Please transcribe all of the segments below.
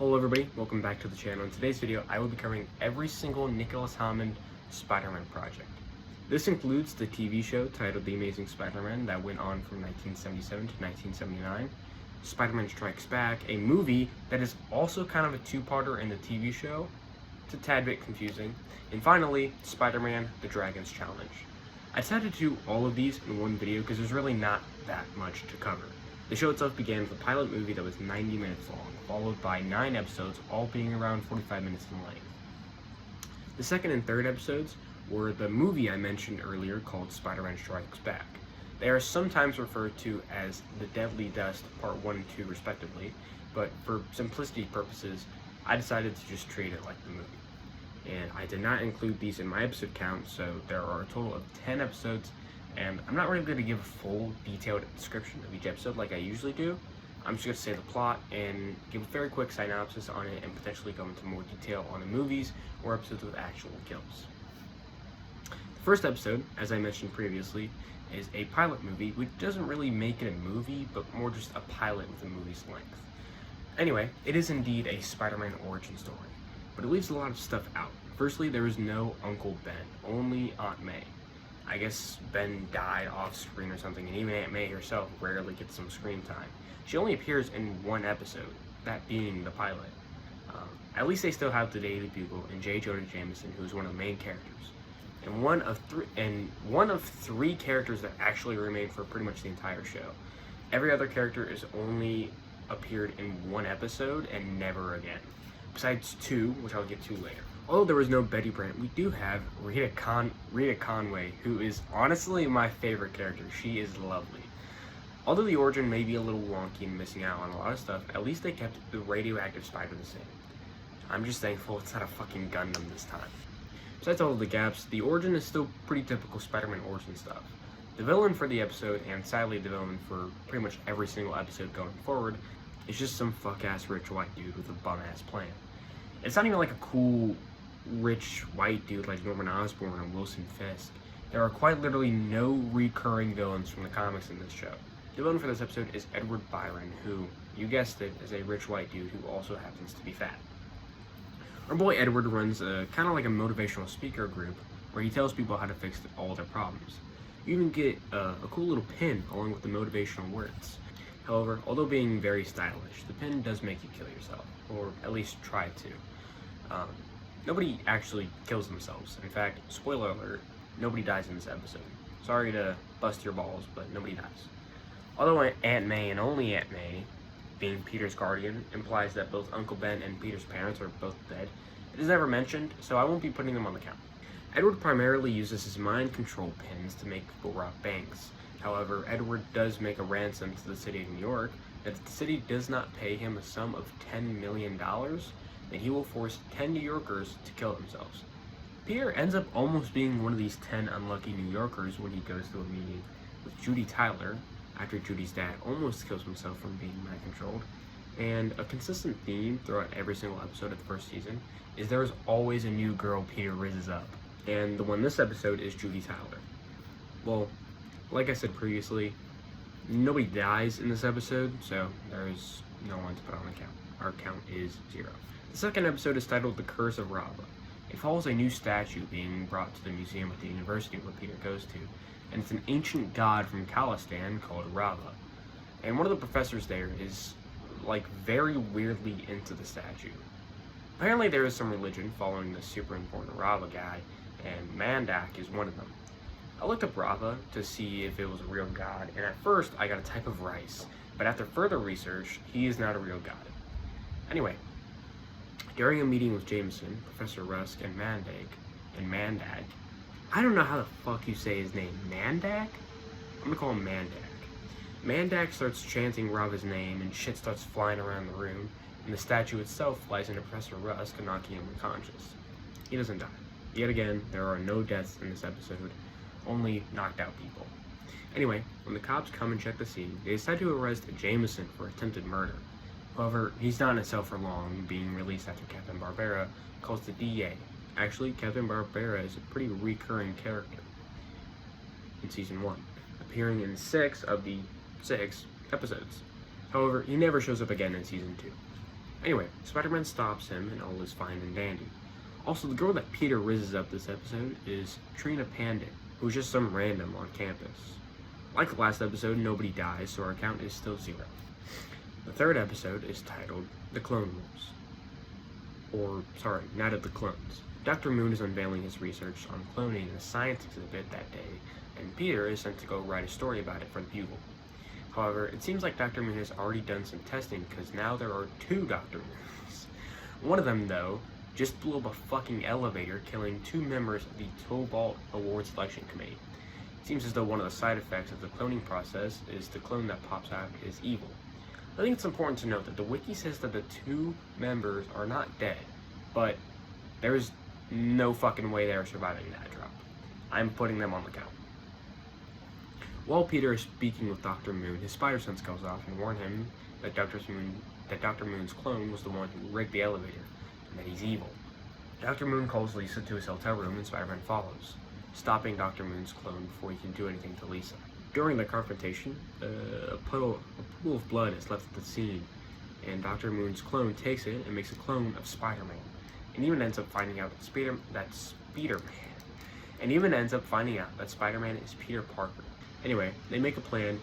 Hello everybody, welcome back to the channel. In today's video, I will be covering every single Nicholas Hammond Spider-Man project. This includes the TV show titled The Amazing Spider-Man that went on from 1977 to 1979, Spider-Man Strikes Back, a movie that is also kind of a two-parter in the TV show. It's a tad bit confusing. And finally, Spider-Man The Dragon's Challenge. I decided to do all of these in one video because there's really not that much to cover. The show itself began with a pilot movie that was 90 minutes long, followed by 9 episodes, all being around 45 minutes in length. The second and third episodes were the movie I mentioned earlier called Spider-Man Strikes Back. They are sometimes referred to as The Deadly Dust Part 1 and 2 respectively, but for simplicity purposes, I decided to just treat it like the movie. And I did not include these in my episode count, so there are a total of 10 episodes, and I'm not really going to give a full detailed description of each episode like I usually do. I'm just going to say the plot and give a very quick synopsis on it and potentially go into more detail on the movies or episodes with actual kills. The first episode, as I mentioned previously, is a pilot movie, which doesn't really make it a movie, but more just a pilot with a movie's length. Anyway, it is indeed a Spider-Man origin story, but it leaves a lot of stuff out. Firstly, there is no Uncle Ben, only Aunt May. I guess Ben died off screen or something, and even Aunt May herself rarely gets some screen time. She only appears in one episode, that being the pilot. At least they still have the Daily Bugle and J. Jonah Jameson, who is one of the main characters, and one of three characters that actually remain for pretty much the entire show. Every other character is only appeared in one episode and never again, besides 2, which I'll get to later. Although there was no Betty Brant, we do have Rita Conway, who is honestly my favorite character. She is lovely. Although the origin may be a little wonky and missing out on a lot of stuff, at least they kept the radioactive spider the same. I'm just thankful it's not a fucking Gundam this time. Besides all of the gaps, the origin is still pretty typical Spider-Man origin stuff. The villain for the episode, and sadly the villain for pretty much every single episode going forward, is just some fuck-ass rich white dude with a bum-ass plan. It's not even like a cool rich white dude like Norman Osborn or Wilson Fisk. There are quite literally no recurring villains from the comics in this show. The villain for this episode is Edward Byron, who, you guessed it, is a rich white dude who also happens to be fat. Our boy Edward runs kind of like a motivational speaker group where he tells people how to fix all their problems. You even get a cool little pin along with the motivational words. However, although being very stylish, the pin does make you kill yourself, or at least try to. Nobody actually kills themselves. In fact, spoiler alert, nobody dies in this episode. Sorry to bust your balls, but nobody dies. Although Aunt May, and only Aunt May, being Peter's guardian, implies that both Uncle Ben and Peter's parents are both dead, it is never mentioned, so I won't be putting them on the count. Edward primarily uses his mind control pins to make people rob banks. However, Edward does make a ransom to the city of New York that if the city does not pay him a sum of $10 million, then he will force 10 New Yorkers to kill themselves. Peter ends up almost being one of these 10 unlucky New Yorkers when he goes to a meeting with Judy Tyler, after Judy's dad almost kills himself from being mind-controlled. And a consistent theme throughout every single episode of the first season is there is always a new girl Peter rizzes up. And the one this episode is Judy Tyler. Well, like I said previously, nobody dies in this episode, so there is no one to put on the count. Our count is 0. The second episode is titled The Curse of Rava. It follows a new statue being brought to the museum at the university where Peter goes to, and it's an ancient god from Khalistan called Rava. And one of the professors there is, like, very weirdly into the statue. Apparently there is some religion following this super important Rava guy, and Mandak is one of them. I looked up Rava to see if it was a real god, and at first I got a type of rice, but after further research, he is not a real god. Anyway, during a meeting with Jameson, Professor Rusk, and Mandak, I don't know how the fuck you say his name, Mandak? I'm gonna call him Mandak. Mandak starts chanting Rava's name, and shit starts flying around the room, and the statue itself flies into Professor Rusk, knocking him unconscious. He doesn't die. Yet again, there are no deaths in this episode, only knocked out people. Anyway, when the cops come and check the scene, they decide to arrest Jameson for attempted murder. However, he's not in a cell for long, being released after Captain Barbera calls the DA. Actually, Captain Barbera is a pretty recurring character in Season 1, appearing in 6 of the 6 episodes. However, he never shows up again in Season 2. Anyway, Spider-Man stops him and all is fine and dandy. Also, the girl that Peter rizzes up this episode is Trina Pandit, who's just some random on campus. Like the last episode, nobody dies, so our count is still 0. The third episode is titled The Clone Wars. Night of the Clones. Dr. Moon is unveiling his research on cloning in a science exhibit that day, and Peter is sent to go write a story about it for the Bugle. However, it seems like Dr. Moon has already done some testing because now there are 2 Dr. Moons. One of them, though, just blew up a fucking elevator, killing 2 members of the Tobalt Award Selection Committee. It seems as though one of the side effects of the cloning process is the clone that pops out is evil. I think it's important to note that the wiki says that the 2 members are not dead, but there's no fucking way they're surviving that drop. I'm putting them on the count. While Peter is speaking with Dr. Moon, his spider sense goes off and warns him that Dr. Moon's clone was the one who rigged the elevator, and that he's evil. Dr. Moon calls Lisa to his hotel room and Spider-Man follows, stopping Dr. Moon's clone before he can do anything to Lisa. During the confrontation, a pool of blood is left at the scene, and Dr. Moon's clone takes it and makes a clone of Spider-Man, and even ends up finding out that Spider-Man is Peter Parker. Anyway, they make a plan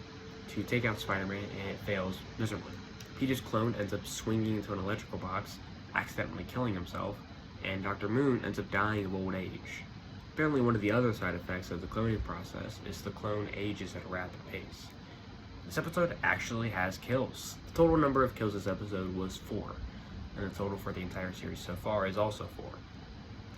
to take out Spider-Man, and it fails miserably. Peter's clone ends up swinging into an electrical box, accidentally killing himself, and Dr. Moon ends up dying of old age. Apparently, one of the other side effects of the cloning process is the clone ages at a rapid pace. This episode actually has kills. The total number of kills this episode was 4, and the total for the entire series so far is also 4.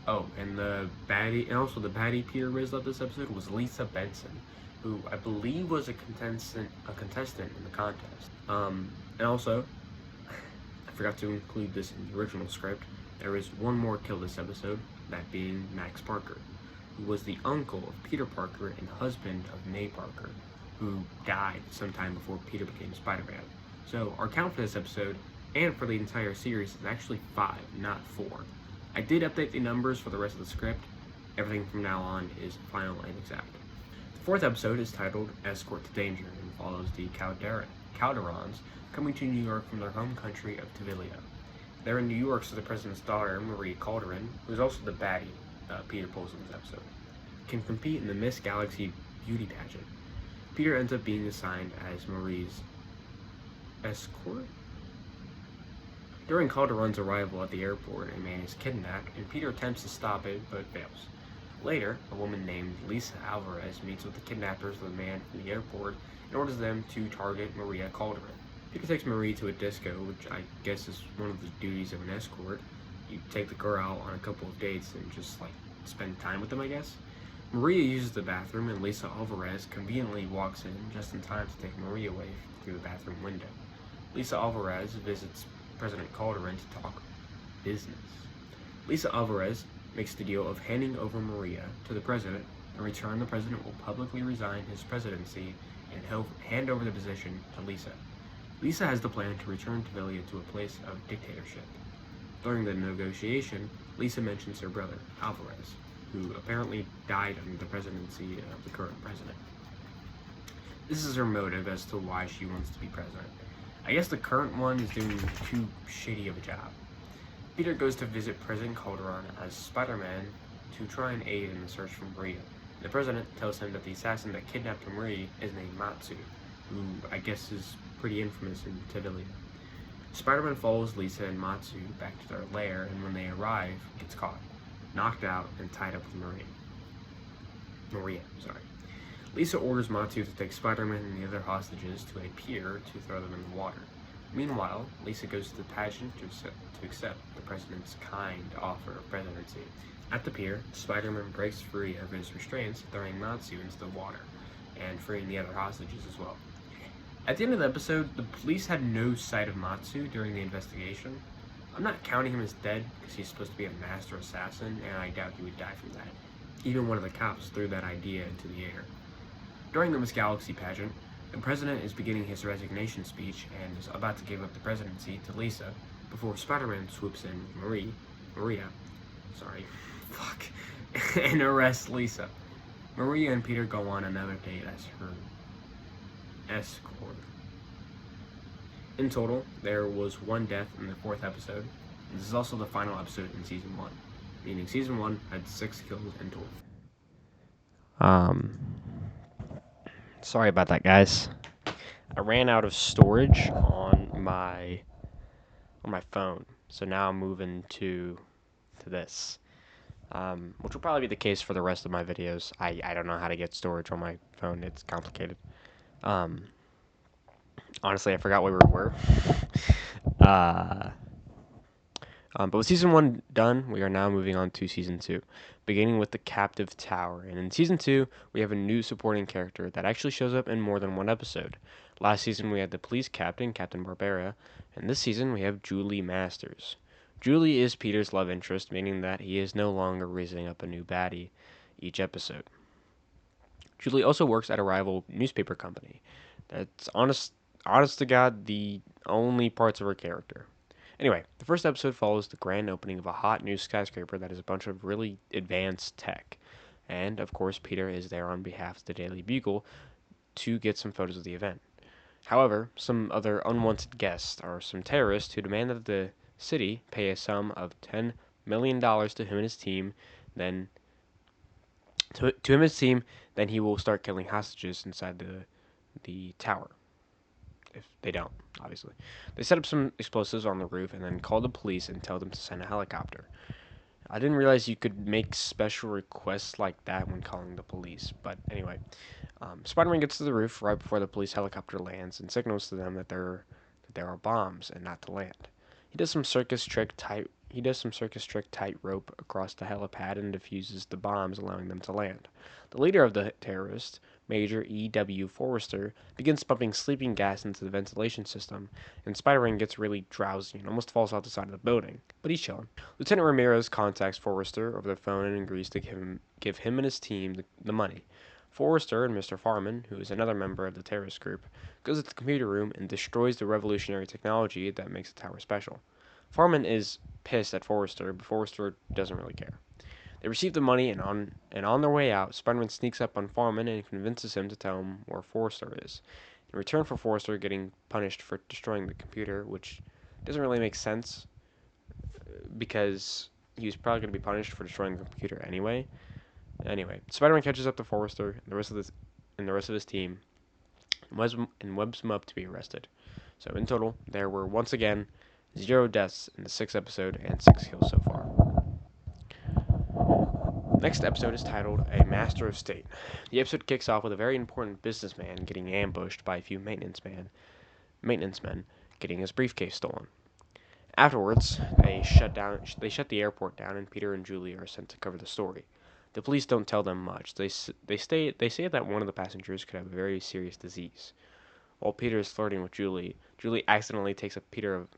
Oh, and the baddie Peter rizzed up this episode was Lisa Benson, who I believe was a contestant in the contest. And also, I forgot to include this in the original script, there is one more kill this episode, that being Max Parker, who was the uncle of Peter Parker and husband of May Parker, who died sometime before Peter became Spider-Man. So our count for this episode, and for the entire series, is actually 5, not 4. I did update the numbers for the rest of the script. Everything from now on is final and exact. The 4th episode is titled Escort to Danger and follows the Calderons coming to New York from their home country of Tavalia. They're in New York so the president's daughter, Marie Calderon, who's also the baddie Peter pulls in this episode, can compete in the Miss Galaxy beauty pageant. Peter ends up being assigned as Marie's escort. During Calderon's arrival at the airport, a man is kidnapped, and Peter attempts to stop it, but fails. Later, a woman named Lisa Alvarez meets with the kidnappers of the man from the airport and orders them to target Maria Calderon. Peter takes Marie to a disco, which I guess is one of the duties of an escort. You take the girl out on a couple of dates and just, spend time with them, I guess. Maria uses the bathroom, and Lisa Alvarez conveniently walks in just in time to take Marie away through the bathroom window. Lisa Alvarez visits President Calderon to talk business. Lisa Alvarez makes the deal of handing over Maria to the president. In return, the president will publicly resign his presidency and he'll hand over the position to Lisa. Lisa has the plan to return Tavalia to a place of dictatorship. During the negotiation, Lisa mentions her brother, Alvarez, who apparently died under the presidency of the current president. This is her motive as to why she wants to be president. I guess the current one is doing too shitty of a job. Peter goes to visit President Calderon as Spider-Man to try and aid in the search for Maria. The president tells him that the assassin that kidnapped Marie is named Matsu, who I guess is pretty infamous in Tavalia. Spider-Man follows Lisa and Matsu back to their lair, and when they arrive, gets caught, knocked out, and tied up with Maria. Lisa orders Matsu to take Spider-Man and the other hostages to a pier to throw them in the water. Meanwhile, Lisa goes to the pageant to accept the president's kind offer of presidency. At the pier, Spider-Man breaks free of his restraints, throwing Matsu into the water, and freeing the other hostages as well. At the end of the episode, the police had no sight of Matsu during the investigation. I'm not counting him as dead, because he's supposed to be a master assassin, and I doubt he would die from that. Even one of the cops threw that idea into the air. During the Miss Galaxy pageant, the president is beginning his resignation speech and is about to give up the presidency to Lisa before Spider-Man swoops in Maria, and arrests Lisa. Maria and Peter go on another date as her escort. In total, there was 1 death in the 4th episode. This is also the final episode in Season 1, meaning Season 1 had 6 kills in total. Sorry about that, guys. I ran out of storage on my phone, so now I'm moving to this, which will probably be the case for the rest of my videos. I don't know how to get storage on my phone. It's complicated. Honestly, I forgot where we were. But with Season 1 done, we are now moving on to Season 2, beginning with the Captive Tower. And in Season 2, we have a new supporting character that actually shows up in more than one episode. Last season, we had the police captain, Captain Barbera, and this season, we have Julie Masters. Julie is Peter's love interest, meaning that he is no longer raising up a new baddie each episode. Julie also works at a rival newspaper company. That's honest to God, the only parts of her character. Anyway, the first episode follows the grand opening of a hot new skyscraper that is a bunch of really advanced tech. And, of course, Peter is there on behalf of the Daily Bugle to get some photos of the event. However, some other unwanted guests are some terrorists who demand that the city pay a sum of $10 million to him and his team, then he will start killing hostages inside the tower. If they don't, obviously. They set up some explosives on the roof and then call the police and tell them to send a helicopter. I didn't realize you could make special requests like that when calling the police, but anyway. Spider-Man gets to the roof right before the police helicopter lands and signals to them that there are bombs and not to land. He does some circus trick tightrope across the helipad and defuses the bombs, allowing them to land. The leader of the terrorists, Major E.W. Forrester, begins pumping sleeping gas into the ventilation system, and Spider-Man gets really drowsy and almost falls off the side of the building, but he's chilling. Lieutenant Ramirez contacts Forrester over the phone and agrees to give him and his team the money. Forrester and Mr. Farman, who is another member of the terrorist group, goes to the computer room and destroys the revolutionary technology that makes the tower special. Farman is pissed at Forrester, but Forrester doesn't really care. They receive the money, and on their way out, Spider-Man sneaks up on Farman and convinces him to tell him where Forrester is. In return for Forrester getting punished for destroying the computer, which doesn't really make sense, because he was probably going to be punished for destroying the computer anyway. Anyway, Spider-Man catches up to Forrester and the rest of his team, and webs them up to be arrested. So in total, there were once again 0 deaths in the 6th episode and 6 kills so far. Next episode is titled A Master of State. The episode kicks off with a very important businessman getting ambushed by a few maintenance men getting his briefcase stolen. Afterwards, they shut the airport down, and Peter and Julie are sent to cover the story. The police don't tell them much. They say that one of the passengers could have a very serious disease. While Peter is flirting with Julie accidentally takes a picture of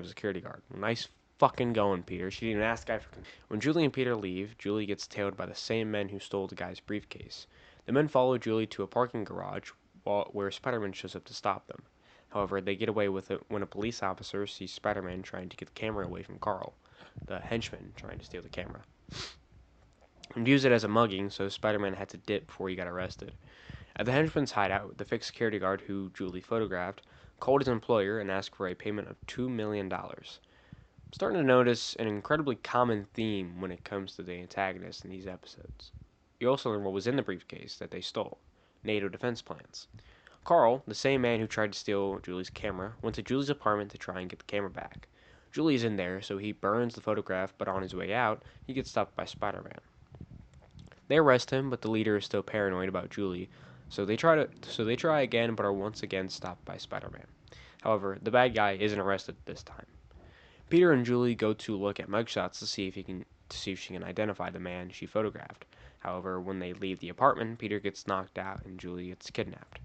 a security guard. Nice fucking going, Peter. She didn't even ask the guy for... When Julie and Peter leave, Julie gets tailed by the same men who stole the guy's briefcase. The men follow Julie to a parking garage where Spider-Man shows up to stop them. However, they get away with it when a police officer sees Spider-Man trying to get the camera away from Carl, the henchman trying to steal the camera. And views it as a mugging, so Spider-Man had to dip before he got arrested. At the henchman's hideout, the fake security guard who Julie photographed called his employer and asked for a payment of $2 million. I'm starting to notice an incredibly common theme when it comes to the antagonists in these episodes. You also learn what was in the briefcase that they stole: NATO defense plans. Carl, the same man who tried to steal Julie's camera, went to Julie's apartment to try and get the camera back. Julie's in there, so he burns the photograph, but on his way out, he gets stopped by Spider-Man. They arrest him, but the leader is still paranoid about Julie, so they try again, but are once again stopped by Spider-Man. However, the bad guy isn't arrested this time. Peter and Julie go to look at mugshots to see if she can identify the man she photographed. However, when they leave the apartment, Peter gets knocked out and Julie gets kidnapped.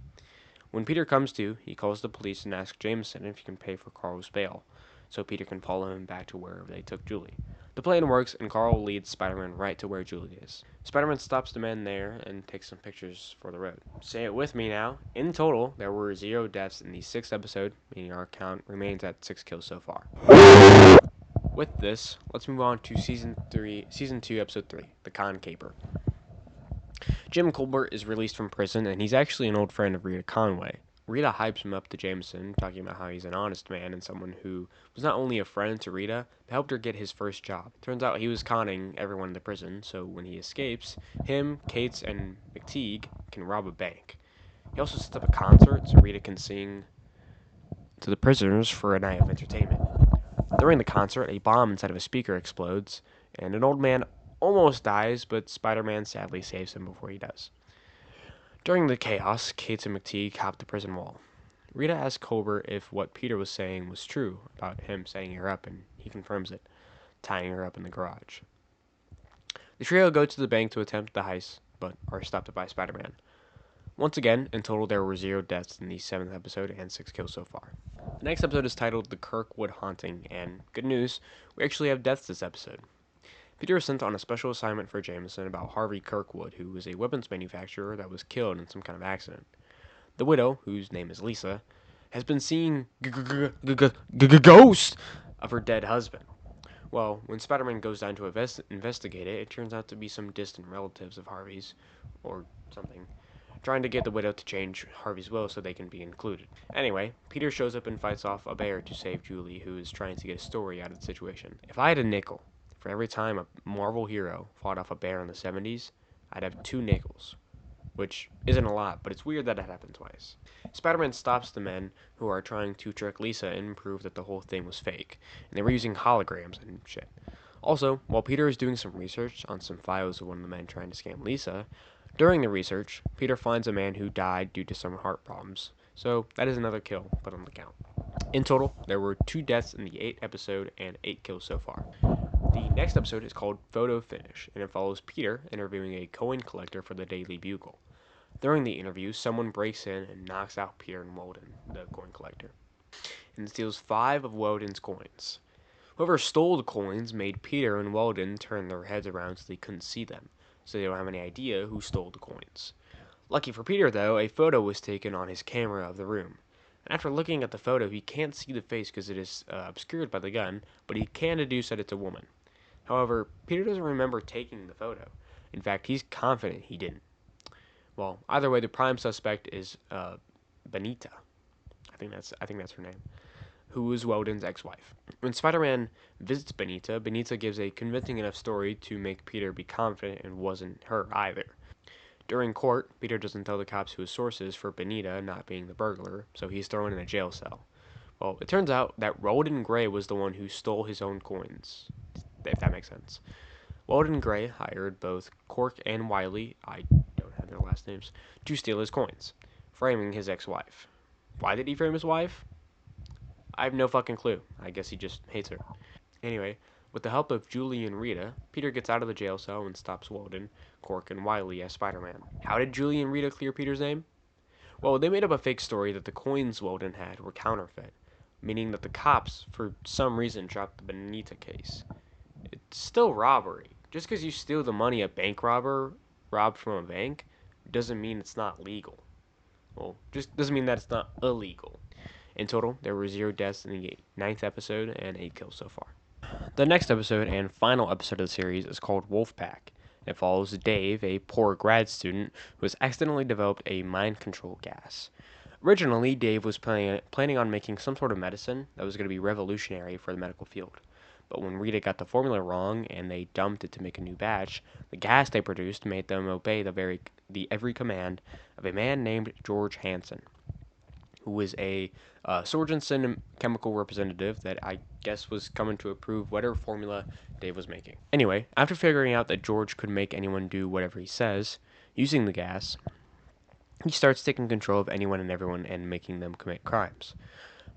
When Peter comes to, he calls the police and asks Jameson if he can pay for Carl's bail, so Peter can follow him back to wherever they took Julie. The plan works, and Carl leads Spider-Man right to where Julie is. Spider-Man stops the men there and takes some pictures for the road. Say it with me now. In total, there were 0 deaths in the 6th episode, meaning our count remains at 6 kills so far. With this, let's move on to Season 2, Episode 3, The Con Caper. Jim Colbert is released from prison, and he's actually an old friend of Rita Conway. Rita hypes him up to Jameson, talking about how he's an honest man and someone who was not only a friend to Rita, but helped her get his first job. Turns out he was conning everyone in the prison, so when he escapes, him, Cates, and McTeague can rob a bank. He also sets up a concert so Rita can sing to the prisoners for a night of entertainment. During the concert, a bomb inside of a speaker explodes, and an old man almost dies, but Spider-Man sadly saves him before he does. During the chaos, Cates and McTeague hop the prison wall. Rita asks Colbert if what Peter was saying was true about him setting her up, and he confirms it, tying her up in the garage. The trio go to the bank to attempt the heist, but are stopped by Spider-Man. Once again, in total there were 0 deaths in the 7th episode and 6 kills so far. The next episode is titled The Kirkwood Haunting, and good news, we actually have deaths this episode. Peter is sent on a special assignment for Jameson about Harvey Kirkwood, who was a weapons manufacturer that was killed in some kind of accident. The widow, whose name is Lisa, has been seeing ghosts of her dead husband. Well, when Spider-Man goes down to investigate it, it turns out to be some distant relatives of Harvey's, or something, trying to get the widow to change Harvey's will so they can be included. Anyway, Peter shows up and fights off a bear to save Julie, who is trying to get a story out of the situation. If I had a nickel for every time a Marvel hero fought off a bear in the 70s, I'd have 2 nickels. Which isn't a lot, but it's weird that it happened twice. Spider-Man stops the men who are trying to trick Lisa and prove that the whole thing was fake, and they were using holograms and shit. Also, while Peter is doing some research on some files of one of the men trying to scam Lisa, during the research, Peter finds a man who died due to some heart problems. So that is another kill put on the count. In total, there were 2 deaths in the 8th episode and 8 kills so far. The next episode is called Photo Finish, and it follows Peter interviewing a coin collector for the Daily Bugle. During the interview, someone breaks in and knocks out Peter and Weldon, the coin collector, and steals 5 of Weldon's coins. Whoever stole the coins made Peter and Weldon turn their heads around so they couldn't see them, so they don't have any idea who stole the coins. Lucky for Peter, though, a photo was taken on his camera of the room. And after looking at the photo, he can't see the face because it is obscured by the gun, but he can deduce that it's a woman. However, Peter doesn't remember taking the photo. In fact, he's confident he didn't. Well, either way, the prime suspect is Benita. I think that's her name, who is Weldon's ex-wife. When Spider-Man visits Benita, Benita gives a convincing enough story to make Peter be confident it wasn't her either. During court, Peter doesn't tell the cops who his source is for Benita not being the burglar, so he's thrown in a jail cell. Well, it turns out that Weldon Gray was the one who stole his own coins, if that makes sense. Weldon Gray hired both Cork and Wiley, I don't have their last names, to steal his coins, framing his ex-wife. Why did he frame his wife? I have no fucking clue. I guess he just hates her. Anyway, with the help of Julie and Rita, Peter gets out of the jail cell and stops Weldon, Cork, and Wiley as Spider-Man. How did Julie and Rita clear Peter's name? Well, they made up a fake story that the coins Weldon had were counterfeit, meaning that the cops, for some reason, dropped the Benita case. It's still robbery. Just because you steal the money a bank robber robbed from a bank doesn't mean it's not legal. Well, just doesn't mean that it's not illegal. In total, there were 0 deaths in the 9th episode and 8 kills so far. The next episode and final episode of the series is called Wolfpack. It follows Dave, a poor grad student who has accidentally developed a mind control gas. Originally, Dave was planning on making some sort of medicine that was going to be revolutionary for the medical field. But when Rita got the formula wrong and they dumped it to make a new batch, the gas they produced made them obey the every command of a man named George Hansen, who was a Sorensen chemical representative that I guess was coming to approve whatever formula Dave was making. Anyway, after figuring out that George could make anyone do whatever he says, using the gas, he starts taking control of anyone and everyone and making them commit crimes.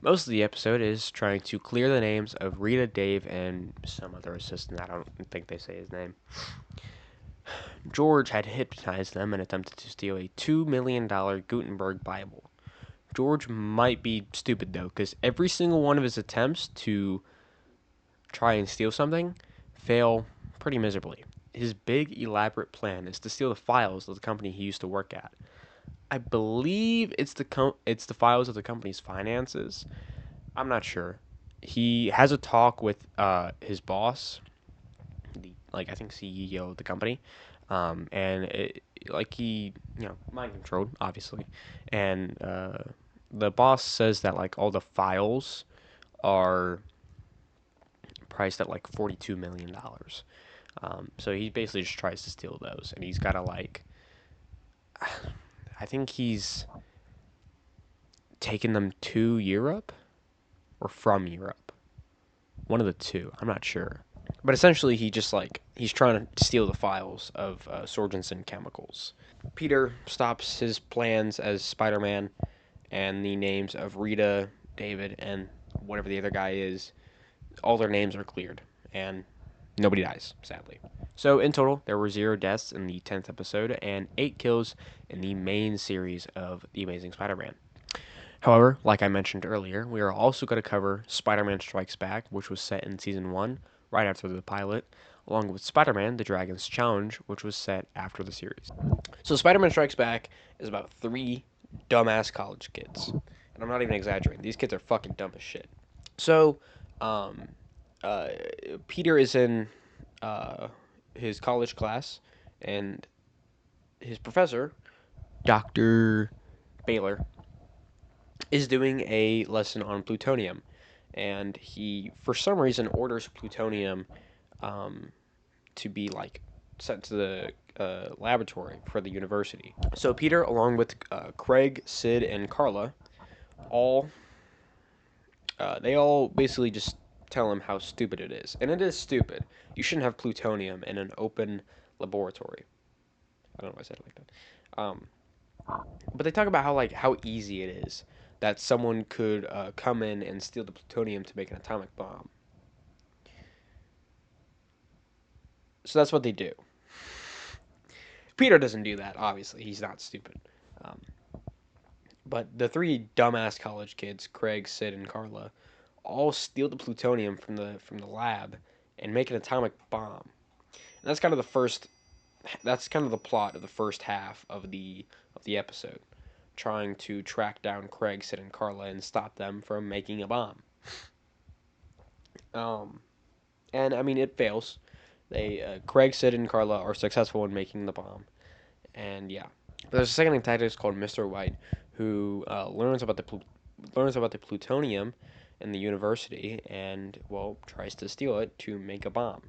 Most of the episode is trying to clear the names of Rita, Dave, and some other assistant. I don't think they say his name. George had hypnotized them and attempted to steal a $2 million Gutenberg Bible. George might be stupid, though, because every single one of his attempts to try and steal something fail pretty miserably. His big, elaborate plan is to steal the files of the company he used to work at. I believe it's the files of the company's finances. I'm not sure. He has a talk with his boss, I think CEO of the company, and he mind controlled, obviously, and the boss says that like all the files are priced at like $42 million. So he basically just tries to steal those, and he's got to like, I think he's taken them to Europe or from Europe, one of the two. I'm not sure, but essentially he just like he's trying to steal the files of Sorensen Chemicals. Peter stops his plans as Spider-Man, and the names of Rita, David, and whatever the other guy is, all their names are cleared, and nobody dies, sadly. So in total, there were 0 deaths in the 10th episode and 8 kills in the main series of The Amazing Spider-Man. However, like I mentioned earlier, we are also going to cover Spider-Man Strikes Back, which was set in Season 1, right after the pilot, along with Spider-Man The Dragon's Challenge, which was set after the series. So Spider-Man Strikes Back is about 3 dumbass college kids. And I'm not even exaggerating. These kids are fucking dumb as shit. So, um, uh, Peter is in his college class, and his professor, Dr. Baylor, is doing a lesson on plutonium. And he, for some reason, orders plutonium um, to be like sent to the laboratory for the university. So Peter, along with Craig, Sid, and Carla, all they all basically just tell him how stupid it is, and it is stupid. You shouldn't have plutonium in an open laboratory. I don't know why I said it like that. But they talk about how easy it is that someone could come in and steal the plutonium to make an atomic bomb. So that's what they do. Peter doesn't do that, obviously. He's not stupid. Um, but the 3 dumbass college kids, Craig, Sid, and Carla, all steal the plutonium from the lab and make an atomic bomb. And that's kind of the first. That's kind of the plot of the first half of the episode, trying to track down Craig, Sid, and Carla and stop them from making a bomb. Um, and I mean it fails. Craig, Sid, and Carla are successful in making the bomb, and yeah. But there's a second antagonist called Mr. White who learns about the plutonium in the university and well tries to steal it to make a bomb.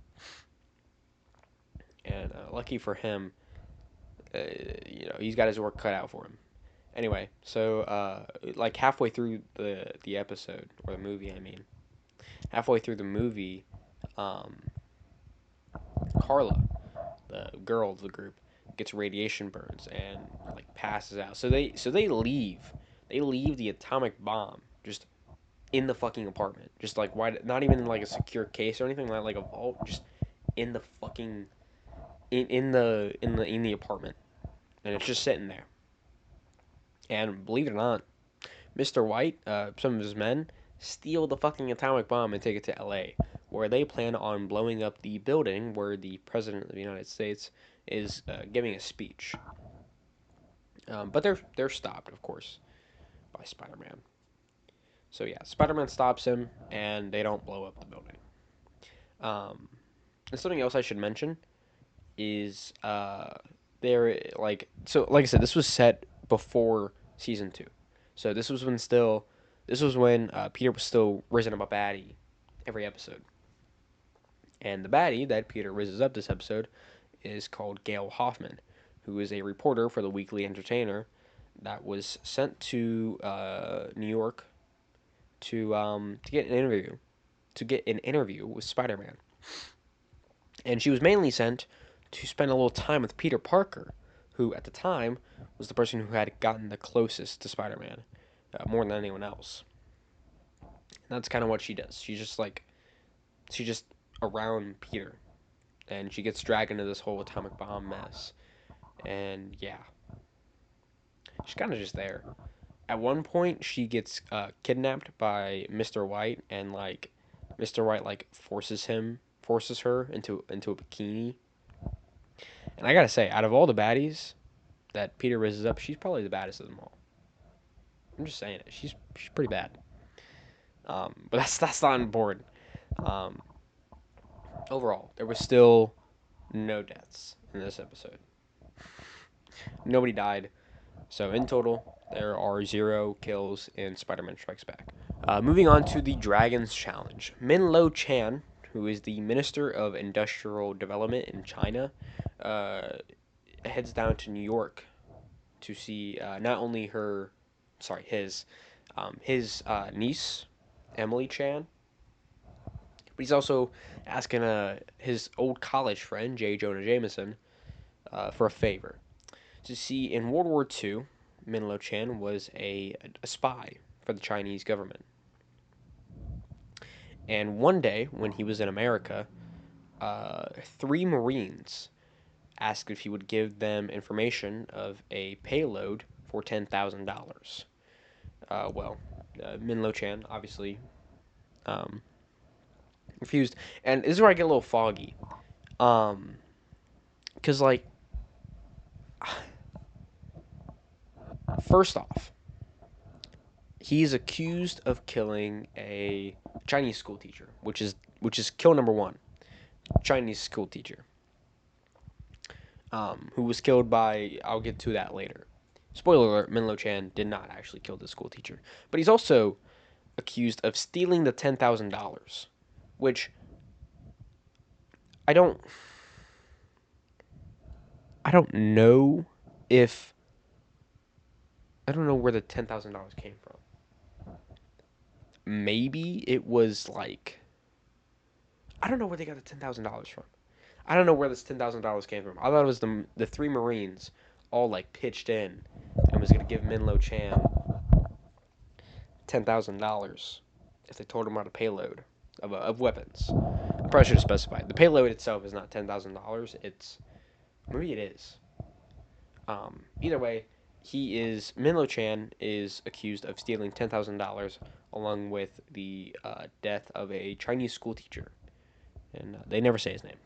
And lucky for him, he's got his work cut out for him. Anyway, so like halfway through the episode or the movie, I mean, halfway through the movie, um, Carla, the girl of the group, gets radiation burns and like passes out. So they leave. They leave the atomic bomb just in the fucking apartment. Just like why? Not even in like a secure case or anything. Not like a vault. Just in the fucking in the apartment, and it's just sitting there. And believe it or not, Mr. White, some of his men, steal the fucking atomic bomb and take it to L.A., where they plan on blowing up the building where the President of the United States is giving a speech. But they're stopped, of course, by Spider-Man. So yeah, Spider-Man stops him, and they don't blow up the building. And something else I should mention is there like I said, this was set before season 2. So this was when Peter was still risen up a baddie every episode. And the baddie that Peter rises up this episode is called Gail Hoffman, who is a reporter for the Weekly Entertainer that was sent to New York to get an interview with Spider-Man. And she was mainly sent to spend a little time with Peter Parker, who at the time was the person who had gotten the closest to Spider-Man, more than anyone else. And that's kind of what she does. She's just around Peter, and she gets dragged into this whole atomic bomb mess. And yeah, she's kind of just there. At one point, she gets kidnapped by Mr. White, and like Mr. White like forces her into a bikini. And I gotta say, out of all the baddies that Peter raises up, she's probably the baddest of them all. I'm just saying it. She's pretty bad. But that's not important. Um, Overall, there was still no deaths in this episode. Nobody died. So in total, there are 0 kills in Spider-Man Strikes Back. Moving on to the Dragon's Challenge. Min Lo Chan, who is the Minister of Industrial Development in China, heads down to New York to see not only his niece, Emily Chan, but he's also asking his old college friend, J. Jonah Jameson, for a favor. To see, in World War II, Min Lo Chan was a spy for the Chinese government. And one day, when he was in America, 3 Marines asked if he would give them information of a payload for $10,000. Min Lo Chan obviously um, refused. And this is where I get a little foggy. Because, like, first off, he's accused of killing a Chinese school teacher, which is kill number 1. Chinese school teacher, who was killed by, I'll get to that later. Spoiler alert, Min Lo Chan did not actually kill the school teacher. But he's also accused of stealing the $10,000, which I don't know if I don't know where the $10,000 came from. Maybe it was like, I don't know where they got the $10,000 from. I don't know where this $10,000 came from. I thought it was the 3 Marines all like pitched in and was gonna give Min Lo Chan $10,000 if they told him about a payload of weapons. I probably should have specified. The payload itself is not $10,000. Maybe it is. Either way, Min Lo Chan is accused of stealing $10,000 along with the death of a Chinese school teacher, and they never say his name.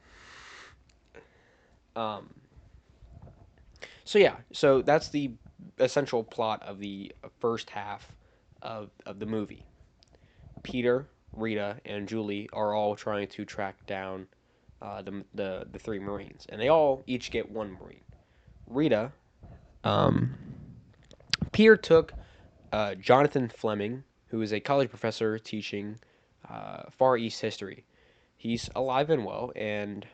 So that's the essential plot of the first half of the movie. Peter, Rita, and Julie are all trying to track down the 3 Marines, and they all each get 1 Marine. Rita, Peter took Jonathan Fleming, who is a college professor teaching Far East history. He's alive and well, and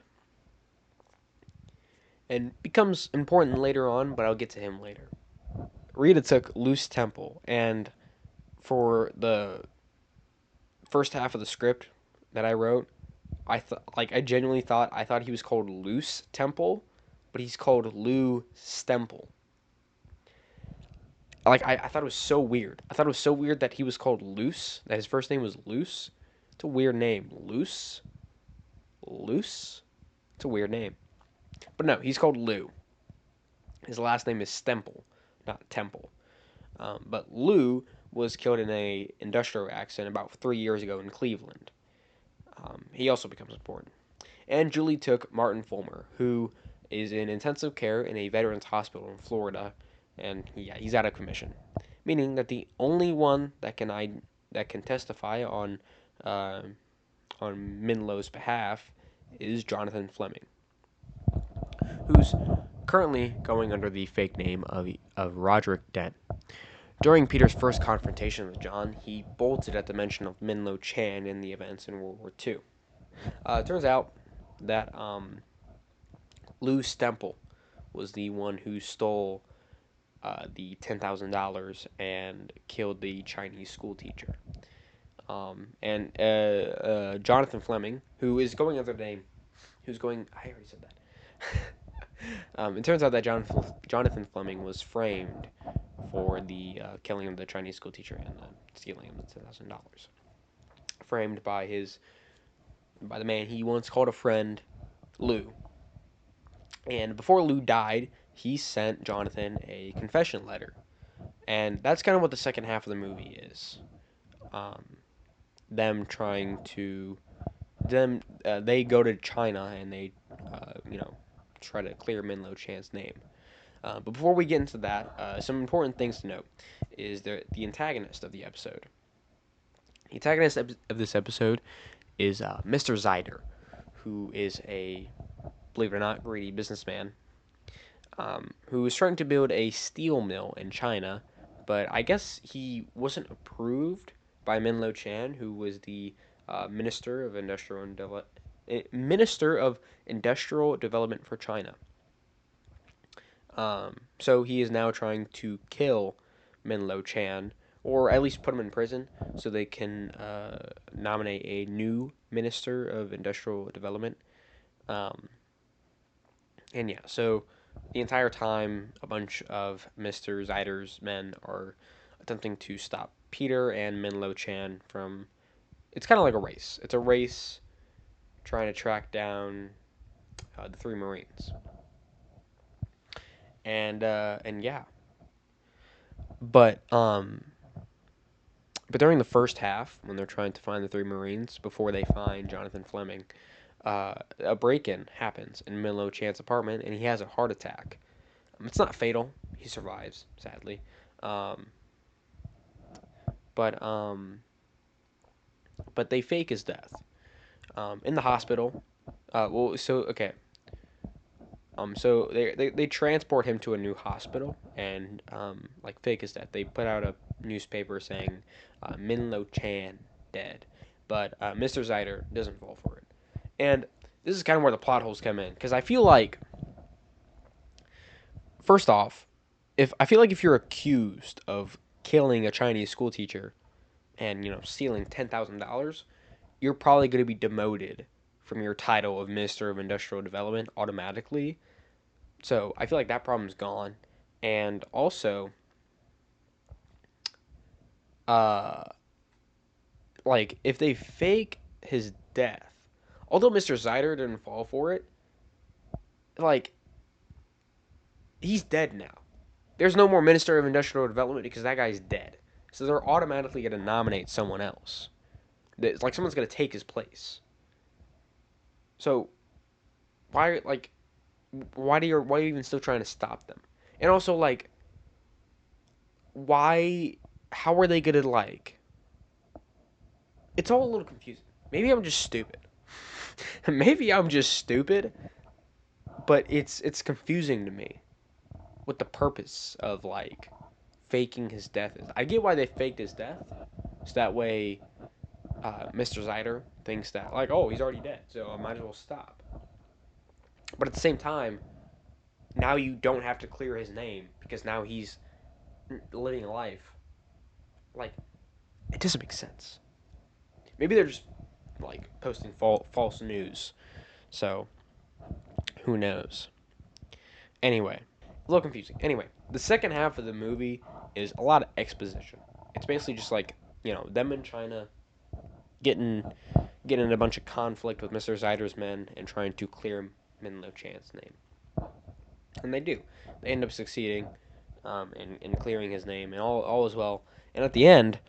becomes important later on, but I'll get to him later. Rita took Luce Temple, and for the first half of the script that I wrote, I thought he was called Luce Temple, but he's called Lou Stemple. Like, I thought it was so weird. I thought it was so weird that he was called Luce, that his first name was Luce. It's a weird name. Luce? It's a weird name. But no, he's called Lou. His last name is Stemple, not Temple. But Lou was killed in a industrial accident about 3 years ago in Cleveland. He also becomes important. And Julie took Martin Fulmer, who is in intensive care in a veterans hospital in Florida, and he's out of commission, meaning that the only one that can testify on Min Lo's behalf is Jonathan Fleming, who's currently going under the fake name of Roderick Dent. During Peter's first confrontation with John, he bolted at the mention of Min Lo Chan in the events in World War II. It turns out that Lou Stemple was the one who stole the $10,000 and killed the Chinese school teacher. And Jonathan Fleming, who is going under the name, I already said that. It turns out that Jonathan Fleming was framed for the killing of the Chinese school teacher and the stealing of the $10,000. Framed by the man he once called a friend, Lou. And before Lou died, he sent Jonathan a confession letter. And that's kind of what the second half of the movie is. They go to China and they, try to clear Min Lo Chan's name. But before we get into that, some important things to note is the antagonist of the episode. The antagonist of this episode is Mr. Zyder, who is a, believe it or not, greedy businessman. who was trying to build a steel mill in China, but I guess he wasn't approved by Minlo Chan, who was the Minister of Industrial Development for China. So he is now trying to kill Minlo Chan, or at least put him in prison, so they can nominate a new Minister of Industrial Development. Um, and yeah, so the entire time, a bunch of Mr. Zyder's men are attempting to stop Peter and Minlo Chan from. It's kind of like a race. It's a race trying to track down the three Marines. And yeah, but but during the first half, when they're trying to find the three Marines before they find Jonathan Fleming, a break-in happens in Minlo Chan's apartment, and he has a heart attack. It's not fatal; he survives, sadly. Um, but but they fake his death in the hospital. Well, so okay. So they transport him to a new hospital and like fake his death. They put out a newspaper saying Minlo Chan dead, but Mr. Zyder doesn't fall for it. And this is kind of where the plot holes come in because I feel like first off, if you're accused of killing a Chinese school teacher and stealing $10,000, you're probably going to be demoted from your title of Minister of Industrial Development automatically. So I feel like that problem's gone. And also, uh, like if they fake his death, although Mr. Zyder didn't fall for it, like he's dead now. There's no more Minister of Industrial Development because that guy's dead. So they're automatically going to nominate someone else. It's like someone's going to take his place. So why are you even still trying to stop them? And also like why how are they going to like it's all a little confusing. Maybe I'm just stupid. Maybe I'm just stupid, but it's confusing to me what the purpose of like faking his death is. I get why they faked his death, so that way Mr. Zyder thinks that like, oh, he's already dead, so I might as well stop. But at the same time, now you don't have to clear his name because now he's living a life. Like it doesn't make sense. Maybe they're just like posting false news. So who knows? Anyway, a little confusing. Anyway, the second half of the movie is a lot of exposition. It's basically just like them in China getting getting in a bunch of conflict with Mr. Zyder's men and trying to clear Minlo Chan's name, and they do. They end up succeeding in clearing his name, and all is well. And at the end,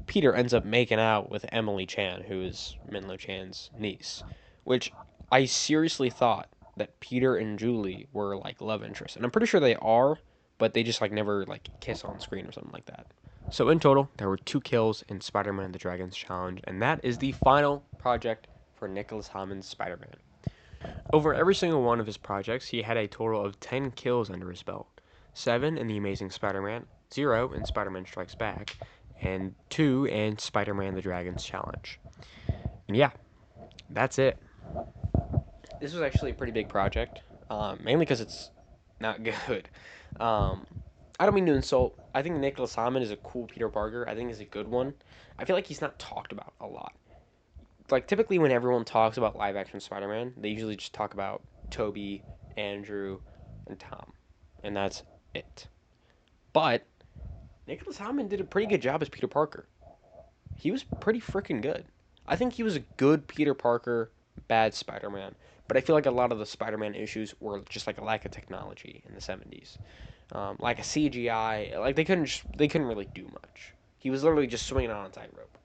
Peter ends up making out with Emily Chan, who is Minlo Chan's niece, which I seriously thought that Peter and Julie were like love interests, and I'm pretty sure they are, but they just like never like kiss on screen or something like that. So in total, there were 2 kills in Spider-Man and the Dragons Challenge, and that is the final project for Nicholas Hammond's Spider-Man. Over every single one of his projects, he had a total of 10 kills under his belt. 7 in The Amazing Spider-Man, 0 in Spider-Man Strikes Back, and 2 in Spider-Man the Dragons Challenge. And yeah, that's it. This was actually a pretty big project, mainly because it's not good. Um, I don't mean to insult. I think Nicholas Hammond is a cool Peter Parker. I think he's a good one. I feel like he's not talked about a lot. Like typically when everyone talks about live action Spider-Man, they usually just talk about Toby, Andrew, and Tom, and that's it. But Nicholas Hammond did a pretty good job as Peter Parker. He was pretty freaking good. I think he was a good Peter Parker, bad Spider-Man. But I feel like a lot of the Spider-Man issues were just like a lack of technology in the 70s, like a CGI. Like they couldn't really do much. He was literally just swinging on a tightrope.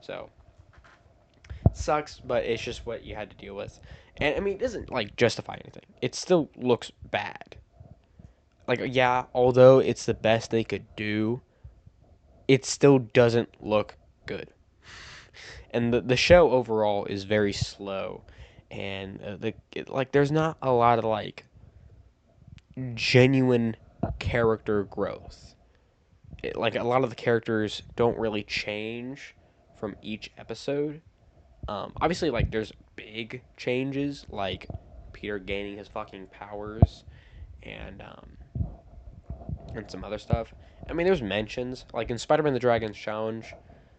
So sucks, but it's just what you had to deal with. And I mean, it doesn't like justify anything. It still looks bad. Like yeah, although it's the best they could do, it still doesn't look good. And the show overall is very slow, and like there's not a lot of like genuine character growth. Like a lot of the characters don't really change from each episode. Obviously, like there's big changes, like Peter gaining his fucking powers and some other stuff. I mean, there's mentions like in Spider-Man: The Dragon's Challenge.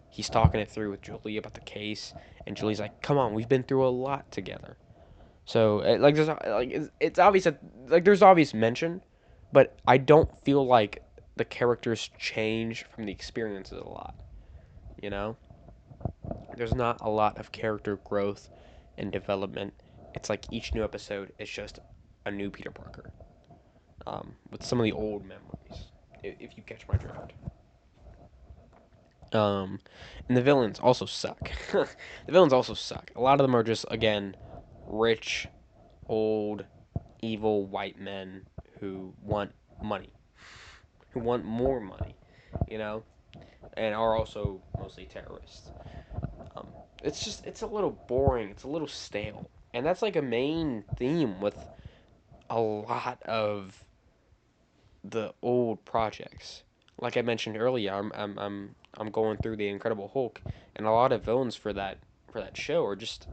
He's talking it through with Julie about the case, and Julie's like, "Come on, we've been through a lot together." So like there's like it's obvious that like there's obvious mention, but I don't feel like the characters change from the experiences a lot. You know, there's not a lot of character growth and development. It's like each new episode is just a new Peter Parker, with some of the old memories, if you catch my drift. Um, and the villains also suck. The villains also suck. A lot of them are just again rich, old, evil white men who want money, who want more money, you know, and are also mostly terrorists. Um, it's a little boring. It's a little stale, and that's like a main theme with a lot of the old projects. Like I mentioned earlier, I'm going through the Incredible Hulk, and a lot of villains for that show are just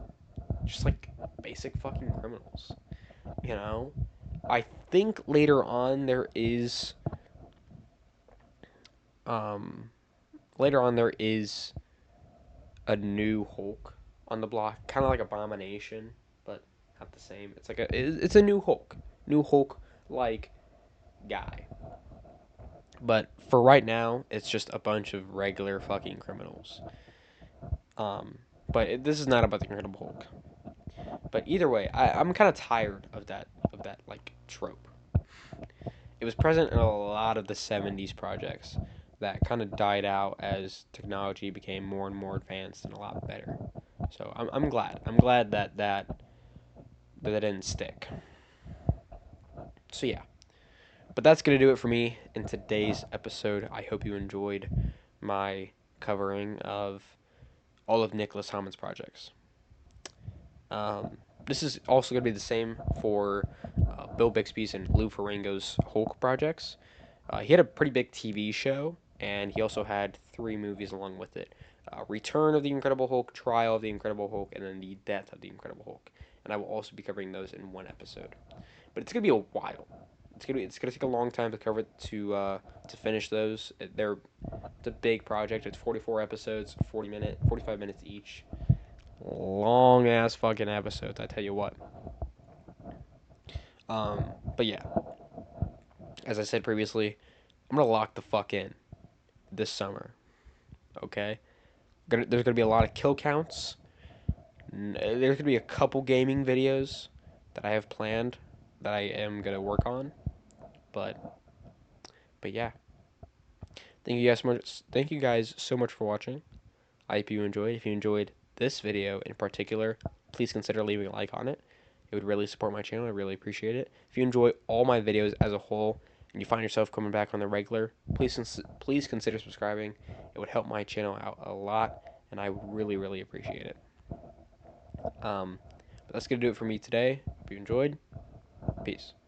like basic fucking criminals. You know, I think um later on there is a new Hulk on the block, kind of like Abomination, but not the same. It's a new Hulk like guy. But for right now, it's just a bunch of regular fucking criminals. Um, this is not about the Incredible Hulk. But either way, I'm kind of tired of that like trope. It was present in a lot of the '70s projects that kind of died out as technology became more and more advanced and a lot better. So I'm glad. I'm glad that didn't stick. So yeah. But that's going to do it for me in today's episode. I hope you enjoyed my covering of all of Nicholas Hammond's projects. This is also going to be the same for Bill Bixby's and Lou Ferrigno's Hulk projects. He had a pretty big TV show, and he also had 3 movies along with it: Return of the Incredible Hulk, Trial of the Incredible Hulk, and then the Death of the Incredible Hulk. And I will also be covering those in one episode. But it's gonna be a while. It's gonna take a long time to cover to finish those. It's a big project. It's 44 episodes, 45 minutes each. Long ass fucking episodes, I tell you what. But yeah, as I said previously, I'm gonna lock the fuck in this summer. Okay, there's gonna be a lot of kill counts. There's gonna be a couple gaming videos that I have planned that I am gonna work on. But yeah, Thank you guys so much for watching. I hope you enjoyed. If you enjoyed this video in particular, please consider leaving a like on it. It would really support my channel. I really appreciate it. If you enjoy all my videos as a whole and you find yourself coming back on the regular, please consider subscribing. It would help my channel out a lot, and I would really appreciate it. But that's gonna do it for me today. Hope you enjoyed. Peace.